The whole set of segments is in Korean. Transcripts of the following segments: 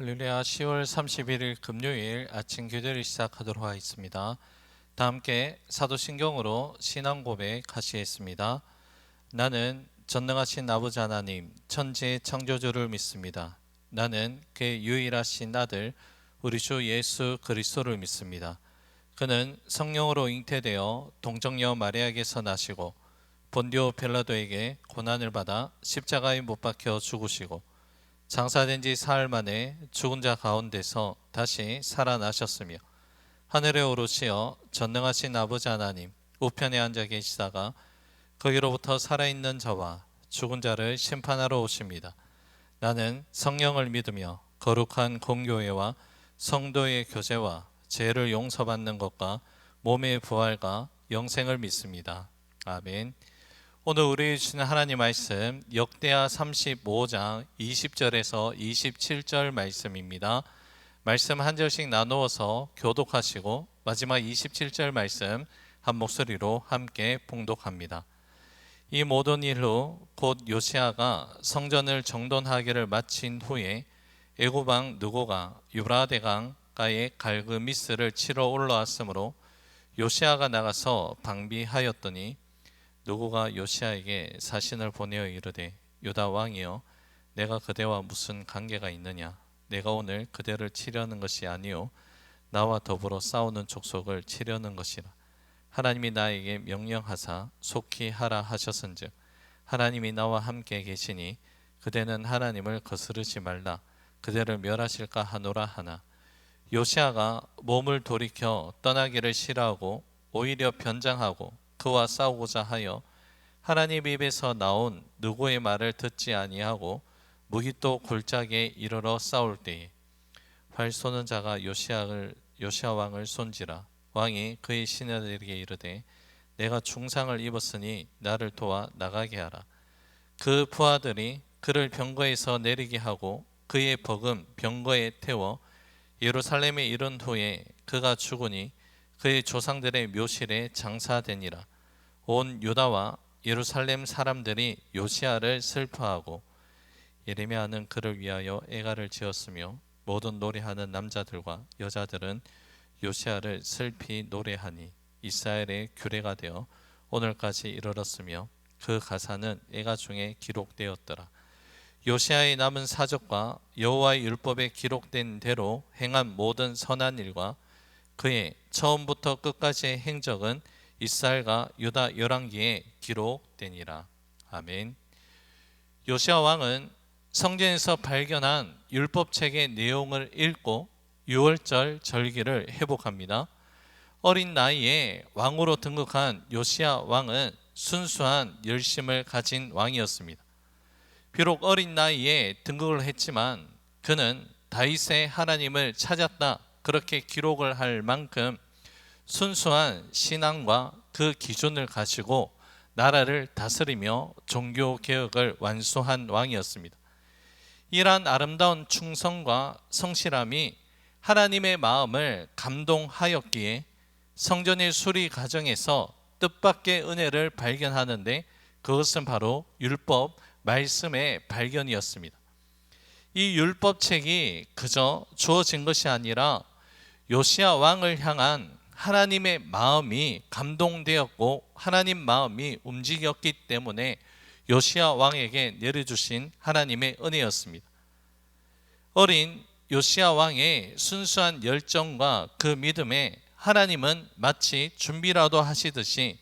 할렐루야. 10월 31일 금요일 아침 교대를 시작하도록 하겠습니다. 다 함께 사도신경으로 신앙 고백하시겠습니다. 나는 전능하신 아버지 하나님 천지의 창조주를 믿습니다. 나는 그의 유일하신 아들 우리 주 예수 그리스도를 믿습니다. 그는 성령으로 잉태되어 동정녀 마리아에게서 나시고 본디오 빌라도에게 고난을 받아 십자가에 못 박혀 죽으시고 장사된 지 사흘 만에 죽은 자 가운데서 다시 살아나셨으며 하늘에 오르시어 전능하신 아버지 하나님 우편에 앉아 계시다가 거기로부터 살아있는 자와 죽은 자를 심판하러 오십니다. 나는 성령을 믿으며 거룩한 공교회와 성도의 교제와 죄를 용서받는 것과 몸의 부활과 영생을 믿습니다. 아멘. 오늘 우리 주시는 하나님 말씀 역대하 35장 20절에서 27절 말씀입니다. 말씀 한 절씩 나누어서 교독하시고 마지막 27절 말씀 한 목소리로 함께 봉독합니다. 이 모든 일 후 곧 요시아가 성전을 정돈하기를 마친 후에 애굽 왕 느고가 유브라데 강가에 갈그미스를 치러 올라왔으므로 요시아가 나가서 방비하였더니 느고가 요시아에게 사신을 보내어 이르되 유다 왕이여 내가 그대와 무슨 관계가 있느냐. 내가 오늘 그대를 치려는 것이 아니요 나와 더불어 싸우는 족속을 치려는 것이라. 하나님이 나에게 명령하사 속히 하라 하셨은즉 하나님이 나와 함께 계시니 그대는 하나님을 거스르지 말라. 그대를 멸하실까 하노라 하나. 요시아가 몸을 돌이켜 떠나기를 싫어하고 오히려 변장하고 그와 싸우고자 하여 하나님 입에서 나온 느고의 말을 듣지 아니하고 무기또 골짜기에 이르러 싸울 때에 활 쏘는 자가 요시아 왕을 쏜지라. 왕이 그의 신하들에게 이르되 내가 중상을 입었으니 나를 도와 나가게 하라. 그 부하들이 그를 병거에서 내리게 하고 그의 버금 병거에 태워 예루살렘에 이른 후에 그가 죽으니 그의 조상들의 묘실에 장사되니라. 온 유다와 예루살렘 사람들이 요시아를 슬퍼하고 예레미야는 그를 위하여 애가를 지었으며 모든 노래하는 남자들과 여자들은 요시아를 슬피 노래하니 이스라엘의 규례가 되어 오늘까지 이르렀으며 그 가사는 애가 중에 기록되었더라. 요시아의 남은 사적과 여호와의 율법에 기록된 대로 행한 모든 선한 일과 그의 처음부터 끝까지의 행적은 이스라엘과 유다 열왕기에 기록되니라. 아멘. 요시아 왕은 성전에서 발견한 율법책의 내용을 읽고 유월절 절기를 회복합니다. 어린 나이에 왕으로 등극한 요시아 왕은 순수한 열심을 가진 왕이었습니다. 비록 어린 나이에 등극을 했지만 그는 다윗의 하나님을 찾았다 그렇게 기록을 할 만큼 순수한 신앙과 그 기준을 가지고 나라를 다스리며 종교개혁을 완수한 왕이었습니다. 이러한 아름다운 충성과 성실함이 하나님의 마음을 감동하였기에 성전의 수리 과정에서 뜻밖의 은혜를 발견하는데 그것은 바로 율법 말씀의 발견이었습니다. 이 율법책이 그저 주어진 것이 아니라 요시아 왕을 향한 하나님의 마음이 감동되었고 하나님 마음이 움직였기 때문에 요시아 왕에게 내려주신 하나님의 은혜였습니다. 어린 요시아 왕의 순수한 열정과 그 믿음에 하나님은 마치 준비라도 하시듯이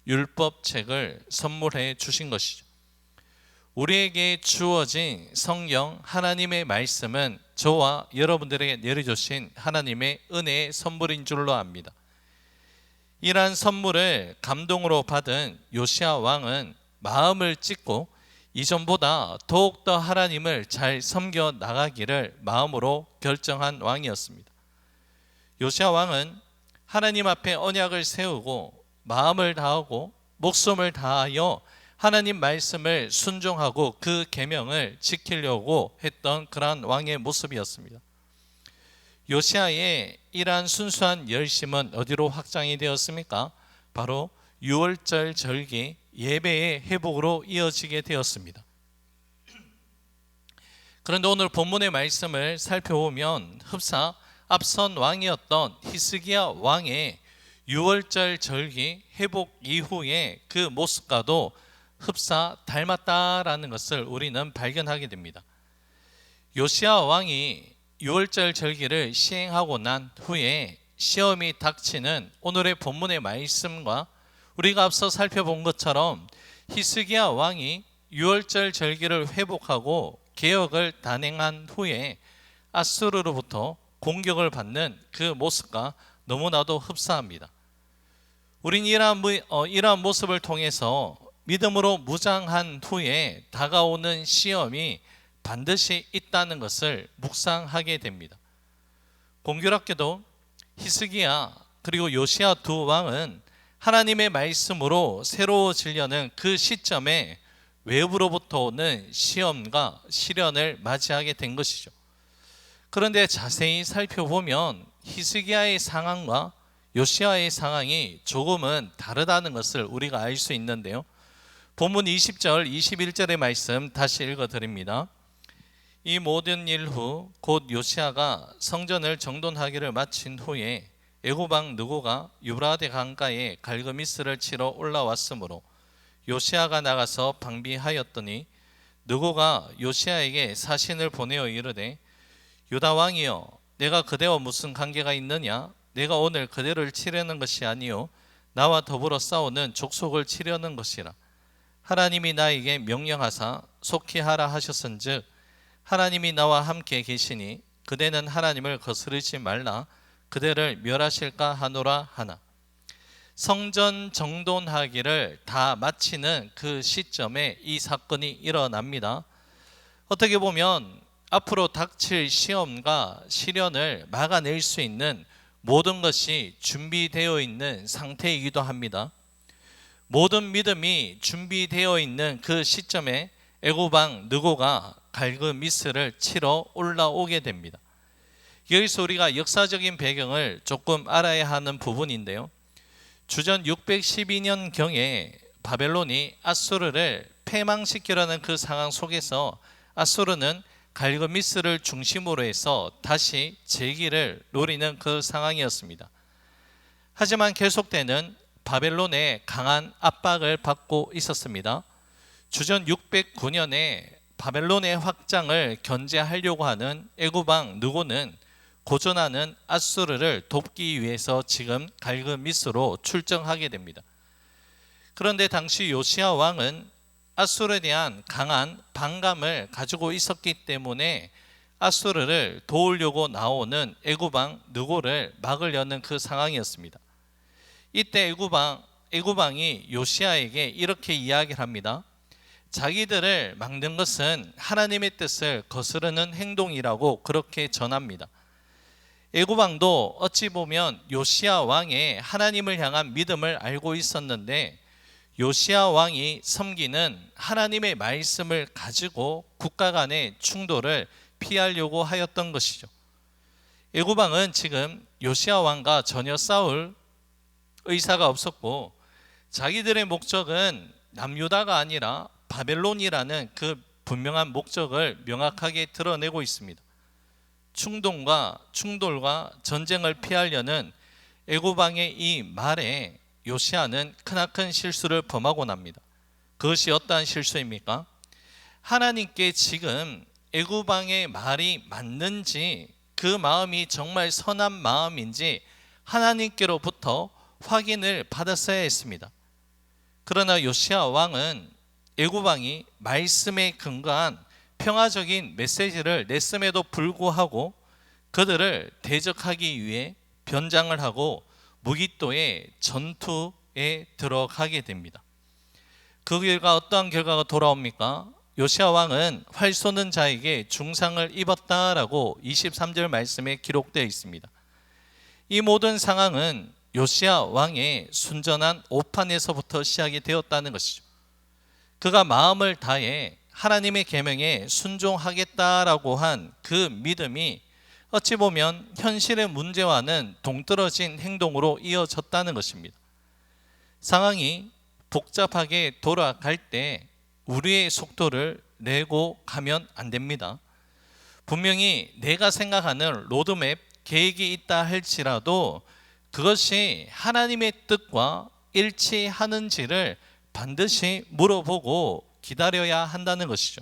율법책을 선물해 주신 것이죠. 우리에게 주어진 성경 하나님의 말씀은 저와 여러분들에게 내려주신 하나님의 은혜의 선물인 줄로 압니다. 이러한 선물을 감동으로 받은 요시아 왕은 마음을 찢고 이전보다 더욱더 하나님을 잘 섬겨 나가기를 마음으로 결정한 왕이었습니다. 요시아 왕은 하나님 앞에 언약을 세우고 마음을 다하고 목숨을 다하여 하나님 말씀을 순종하고 그 계명을 지키려고 했던 그러한 왕의 모습이었습니다. 요시아의 이러한 순수한 열심은 어디로 확장이 되었습니까? 바로 유월절 절기 예배의 회복으로 이어지게 되었습니다. 그런데 오늘 본문의 말씀을 살펴보면 흡사 앞선 왕이었던 히스기야 왕의 유월절 절기 회복 이후의 그 모습과도 흡사 닮았다라는 것을 우리는 발견하게 됩니다. 요시야 왕이 유월절 절기를 시행하고 난 후에 시험이 닥치는 오늘의 본문의 말씀과 우리가 앞서 살펴본 것처럼 히스기야 왕이 유월절 절기를 회복하고 개혁을 단행한 후에 아수르로부터 공격을 받는 그 모습과 너무나도 흡사합니다. 우린 이러한 모습을 통해서 믿음으로 무장한 후에 다가오는 시험이 반드시 있다는 것을 묵상하게 됩니다. 공교롭게도 히스기야 그리고 요시야 두 왕은 하나님의 말씀으로 새로워지려는 그 시점에 외부로부터 오는 시험과 시련을 맞이하게 된 것이죠. 그런데 자세히 살펴보면 히스기야의 상황과 요시야의 상황이 조금은 다르다는 것을 우리가 알 수 있는데요. 본문 20절 21절의 말씀 다시 읽어드립니다. 이 모든 일 후 곧 요시야가 성전을 정돈하기를 마친 후에 애굽 왕 느고가 유브라데 강가에 갈그미스를 치러 올라왔으므로 요시야가 나가서 방비하였더니 느고가 요시야에게 사신을 보내어 이르되 유다 왕이여 내가 그대와 무슨 관계가 있느냐? 내가 오늘 그대를 치려는 것이 아니요 나와 더불어 싸우는 족속을 치려는 것이라. 하나님이 나에게 명령하사 속히 하라 하셨은즉 하나님이 나와 함께 계시니 그대는 하나님을 거스르지 말라. 그대를 멸하실까 하노라 하나. 성전 정돈하기를 다 마치는 그 시점에 이 사건이 일어납니다. 어떻게 보면 앞으로 닥칠 시험과 시련을 막아낼 수 있는 모든 것이 준비되어 있는 상태이기도 합니다. 모든 믿음이 준비되어 있는 그 시점에 애굽 왕 느고가 갈그미스를 치러 올라오게 됩니다. 여기서 우리가 역사적인 배경을 조금 알아야 하는 부분인데요. 주전 612년경에 바벨론이 아수르를 패망시키려는 그 상황 속에서 아수르는 갈그미스를 중심으로 해서 다시 재기를 노리는 그 상황이었습니다. 하지만 계속되는 바벨론의 강한 압박을 받고 있었습니다. 주전 609년에 바벨론의 확장을 견제하려고 하는 애굽 왕 느고는 고전하는 아수르를 돕기 위해서 지금 갈그미스로 출정하게 됩니다. 그런데 당시 요시야 왕은 아수르에 대한 강한 반감을 가지고 있었기 때문에 아수르를 도우려고 나오는 애굽 왕 느고를 막으려는 그 상황이었습니다. 이때 애굽 왕이 요시야에게 이렇게 이야기를 합니다. 자기들을 막는 것은 하나님의 뜻을 거스르는 행동이라고 그렇게 전합니다. 애굽 왕도 어찌 보면 요시야 왕의 하나님을 향한 믿음을 알고 있었는데 요시야 왕이 섬기는 하나님의 말씀을 가지고 국가 간의 충돌을 피하려고 하였던 것이죠. 애굽 왕은 지금 요시야 왕과 전혀 싸울 의사가 없었고 자기들의 목적은 남유다가 아니라 바벨론이라는 그 분명한 목적을 명확하게 드러내고 있습니다. 충돌과 전쟁을 피하려는 애굽 왕의 이 말에 요시야는 크나큰 실수를 범하고 납니다. 그것이 어떠한 실수입니까? 하나님께 지금 애굽 왕의 말이 맞는지 그 마음이 정말 선한 마음인지 하나님께로부터 확인을 받았어야 했습니다. 그러나 요시야 왕은 애굽 왕이 말씀에 근거한 평화적인 메시지를 냈음에도 불구하고 그들을 대적하기 위해 변장을 하고 무기또의 전투에 들어가게 됩니다. 그 결과 어떠한 결과가 돌아옵니까? 요시야 왕은 활 쏘는 자에게 중상을 입었다라고 23절 말씀에 기록되어 있습니다. 이 모든 상황은 요시야 왕의 순전한 오판에서부터 시작이 되었다는 것이죠. 그가 마음을 다해 하나님의 계명에 순종하겠다라고 한 그 믿음이 어찌 보면 현실의 문제와는 동떨어진 행동으로 이어졌다는 것입니다. 상황이 복잡하게 돌아갈 때 우리의 속도를 내고 가면 안 됩니다. 분명히 내가 생각하는 로드맵, 계획이 있다 할지라도 그것이 하나님의 뜻과 일치하는지를 반드시 물어보고 기다려야 한다는 것이죠.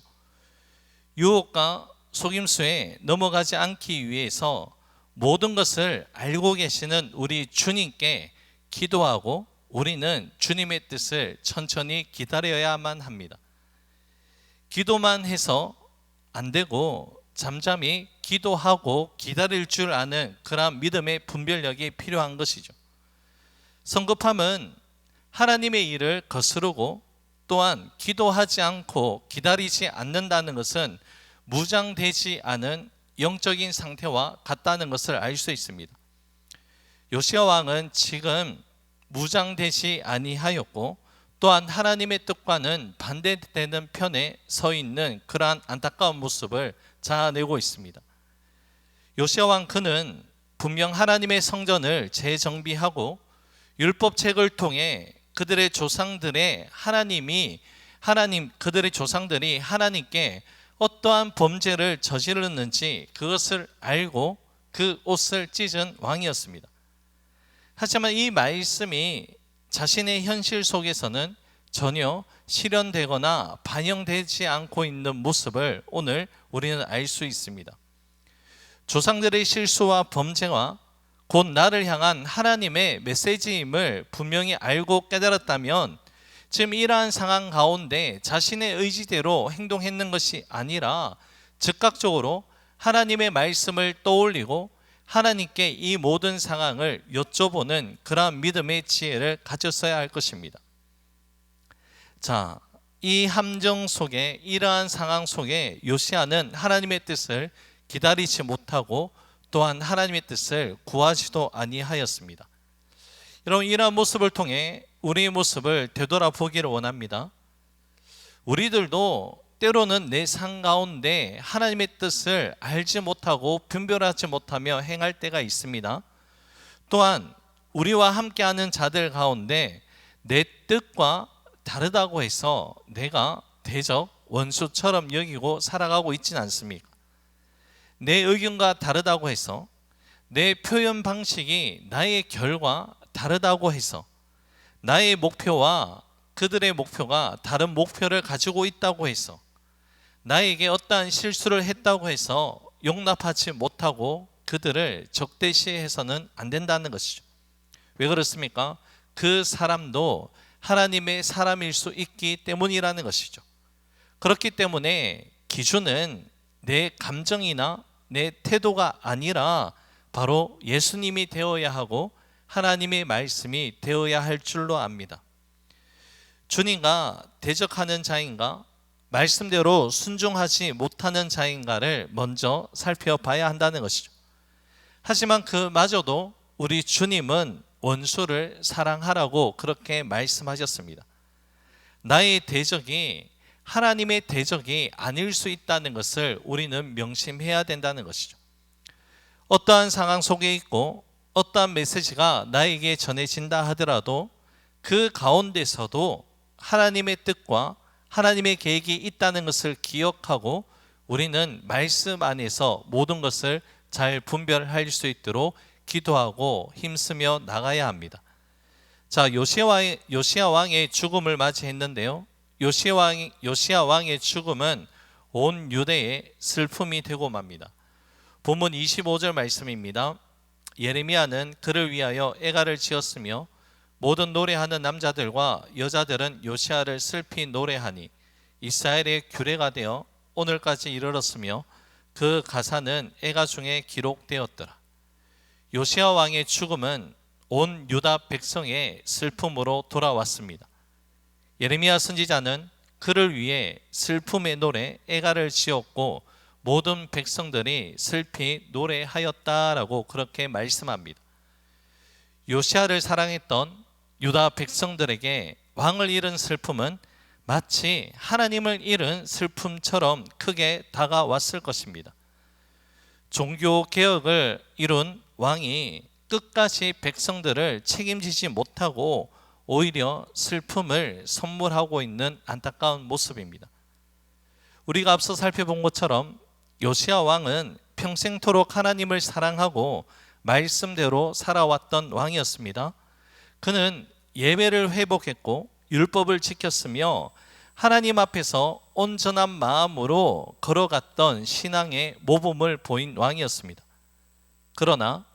유혹과 속임수에 넘어가지 않기 위해서 모든 것을 알고 계시는 우리 주님께 기도하고 우리는 주님의 뜻을 천천히 기다려야만 합니다. 기도만 해서 안 되고 잠잠히 기도하고 기다릴 줄 아는 그러한 믿음의 분별력이 필요한 것이죠. 성급함은 하나님의 일을 거스르고 또한 기도하지 않고 기다리지 않는다는 것은 무장되지 않은 영적인 상태와 같다는 것을 알 수 있습니다. 요시야 왕은 지금 무장되지 아니하였고 또한 하나님의 뜻과는 반대되는 편에 서 있는 그러한 안타까운 모습을 자아내고 있습니다. 요시야 왕 그는 분명 하나님의 성전을 재정비하고 율법책을 통해 그들의 조상들이 하나님께 어떠한 범죄를 저질렀는지 그것을 알고 그 옷을 찢은 왕이었습니다. 하지만 이 말씀이 자신의 현실 속에서는 전혀 실현되거나 반영되지 않고 있는 모습을 오늘 우리는 알 수 있습니다. 조상들의 실수와 범죄와 곧 나를 향한 하나님의 메시지임을 분명히 알고 깨달았다면 지금 이러한 상황 가운데 자신의 의지대로 행동했는 것이 아니라 즉각적으로 하나님의 말씀을 떠올리고 하나님께 이 모든 상황을 여쭤보는 그러한 믿음의 지혜를 가졌어야 할 것입니다. 자, 이 함정 속에 이러한 상황 속에 요시야는 하나님의 뜻을 기다리지 못하고 또한 하나님의 뜻을 구하지도 아니하였습니다. 여러분, 이러한 모습을 통해 우리의 모습을 되돌아보기를 원합니다. 우리들도 때로는 내 삶 가운데 하나님의 뜻을 알지 못하고 분별하지 못하며 행할 때가 있습니다. 또한 우리와 함께하는 자들 가운데 내 뜻과 다르다고 해서 내가 대적 원수처럼 여기고 살아가고 있지는 않습니까? 내 의견과 다르다고 해서 내 표현 방식이 나의 결과 다르다고 해서 나의 목표와 그들의 목표가 다른 목표를 가지고 있다고 해서 나에게 어떠한 실수를 했다고 해서 용납하지 못하고 그들을 적대시해서는 안 된다는 것이죠. 왜 그렇습니까? 그 사람도 하나님의 사람일 수 있기 때문이라는 것이죠. 그렇기 때문에 기준은 내 감정이나 내 태도가 아니라 바로 예수님이 되어야 하고 하나님의 말씀이 되어야 할 줄로 압니다. 주님과 대적하는 자인가, 말씀대로 순종하지 못하는 자인가를 먼저 살펴봐야 한다는 것이죠. 하지만 그마저도 우리 주님은 원수를 사랑하라고 그렇게 말씀하셨습니다. 나의 대적이 하나님의 대적이 아닐 수 있다는 것을 우리는 명심해야 된다는 것이죠. 어떠한 상황 속에 있고 어떠한 메시지가 나에게 전해진다 하더라도 그 가운데서도 하나님의 뜻과 하나님의 계획이 있다는 것을 기억하고 우리는 말씀 안에서 모든 것을 잘 분별할 수 있도록 기도하고 힘쓰며 나가야 합니다. 자, 요시야 왕의 죽음을 맞이했는데요. 요시야 왕의 죽음은 온 유대의 슬픔이 되고 맙니다. 본문 25절 말씀입니다. 예레미야는 그를 위하여 애가를 지었으며 모든 노래하는 남자들과 여자들은 요시야를 슬피 노래하니 이스라엘의 규례가 되어 오늘까지 이르렀으며 그 가사는 애가 중에 기록되었더라. 요시야 왕의 죽음은 온 유다 백성의 슬픔으로 돌아왔습니다. 예레미야 선지자는 그를 위해 슬픔의 노래 애가를 지었고 모든 백성들이 슬피 노래하였다라고 그렇게 말씀합니다. 요시야를 사랑했던 유다 백성들에게 왕을 잃은 슬픔은 마치 하나님을 잃은 슬픔처럼 크게 다가왔을 것입니다. 종교개혁을 이룬 왕이 끝까지 백성들을 책임지지 못하고 오히려 슬픔을 선물하고 있는 안타까운 모습입니다. 우리가 앞서 살펴본 것처럼 요시야 왕은 평생토록 하나님을 사랑하고 말씀대로 살아왔던 왕이었습니다. 그는 예배를 회복했고 율법을 지켰으며 하나님 앞에서 온전한 마음으로 걸어갔던 신앙의 모범을 보인 왕이었습니다. 그러나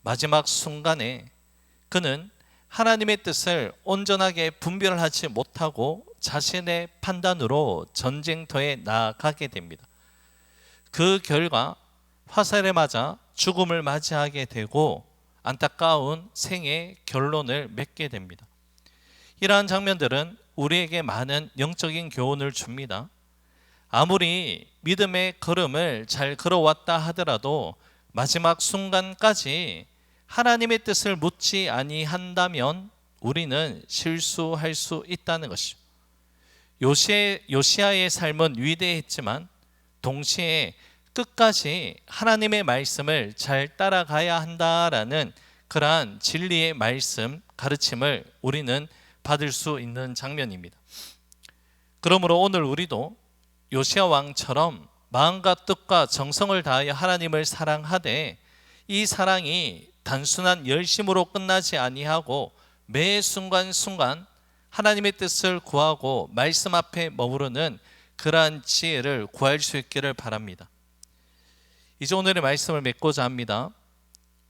마지막 순간에 그는 하나님의 뜻을 온전하게 분별하지 못하고 자신의 판단으로 전쟁터에 나아가게 됩니다. 그 결과 화살에 맞아 죽음을 맞이하게 되고 안타까운 생의 결론을 맺게 됩니다. 이러한 장면들은 우리에게 많은 영적인 교훈을 줍니다. 아무리 믿음의 걸음을 잘 걸어왔다 하더라도 마지막 순간까지 하나님의 뜻을 묻지 아니한다면 우리는 실수할 수 있다는 것이죠. 요시야의 삶은 위대했지만 동시에 끝까지 하나님의 말씀을 잘 따라가야 한다라는 그러한 진리의 말씀, 가르침을 우리는 받을 수 있는 장면입니다. 그러므로 오늘 우리도 요시야 왕처럼 마음과 뜻과 정성을 다하여 하나님을 사랑하되 이 사랑이 단순한 열심으로 끝나지 아니하고 매 순간순간 하나님의 뜻을 구하고 말씀 앞에 머무르는 그러한 지혜를 구할 수 있기를 바랍니다. 이제 오늘의 말씀을 맺고자 합니다.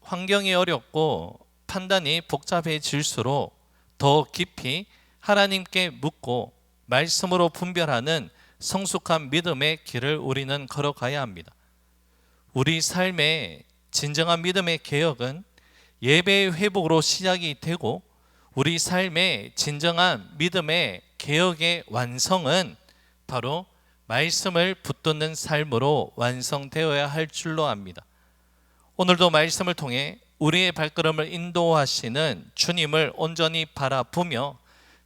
환경이 어렵고 판단이 복잡해질수록 더 깊이 하나님께 묻고 말씀으로 분별하는 성숙한 믿음의 길을 우리는 걸어가야 합니다. 우리 삶의 진정한 믿음의 개혁은 예배의 회복으로 시작이 되고 우리 삶의 진정한 믿음의 개혁의 완성은 바로 말씀을 붙드는 삶으로 완성되어야 할 줄로 압니다. 오늘도 말씀을 통해 우리의 발걸음을 인도하시는 주님을 온전히 바라보며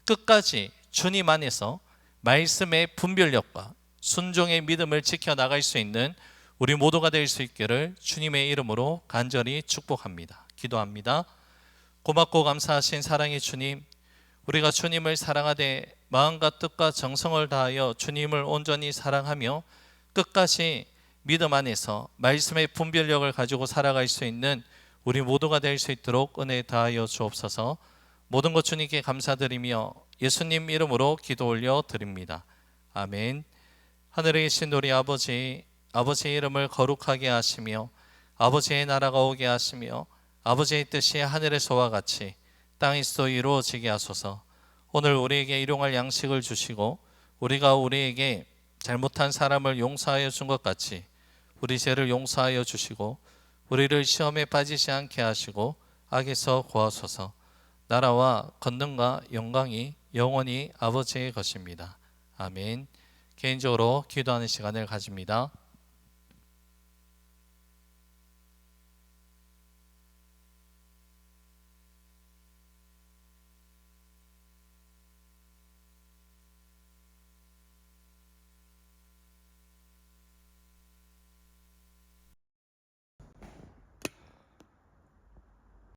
끝까지 주님 안에서 말씀의 분별력과 순종의 믿음을 지켜나갈 수 있는 우리 모두가 될 수 있기를 주님의 이름으로 간절히 축복합니다. 기도합니다. 고맙고 감사하신 사랑의 주님, 우리가 주님을 사랑하되 마음과 뜻과 정성을 다하여 주님을 온전히 사랑하며 끝까지 믿음 안에서 말씀의 분별력을 가지고 살아갈 수 있는 우리 모두가 될 수 있도록 은혜 다하여 주옵소서. 모든 것 주님께 감사드리며 예수님 이름으로 기도 올려 드립니다. 아멘. 하늘에 계신 우리 아버지, 아버지의 이름을 거룩하게 하시며 아버지의 나라가 오게 하시며 아버지의 뜻이 하늘에서와 같이 땅에서도 이루어지게 하소서. 오늘 우리에게 일용할 양식을 주시고 우리가 우리에게 잘못한 사람을 용서하여 준 것 같이 우리 죄를 용서하여 주시고 우리를 시험에 빠지지 않게 하시고 악에서 구하소서. 나라와 권능과 영광이 영원히 아버지의 것입니다. 아멘. 개인적으로 기도하는 시간을 가집니다.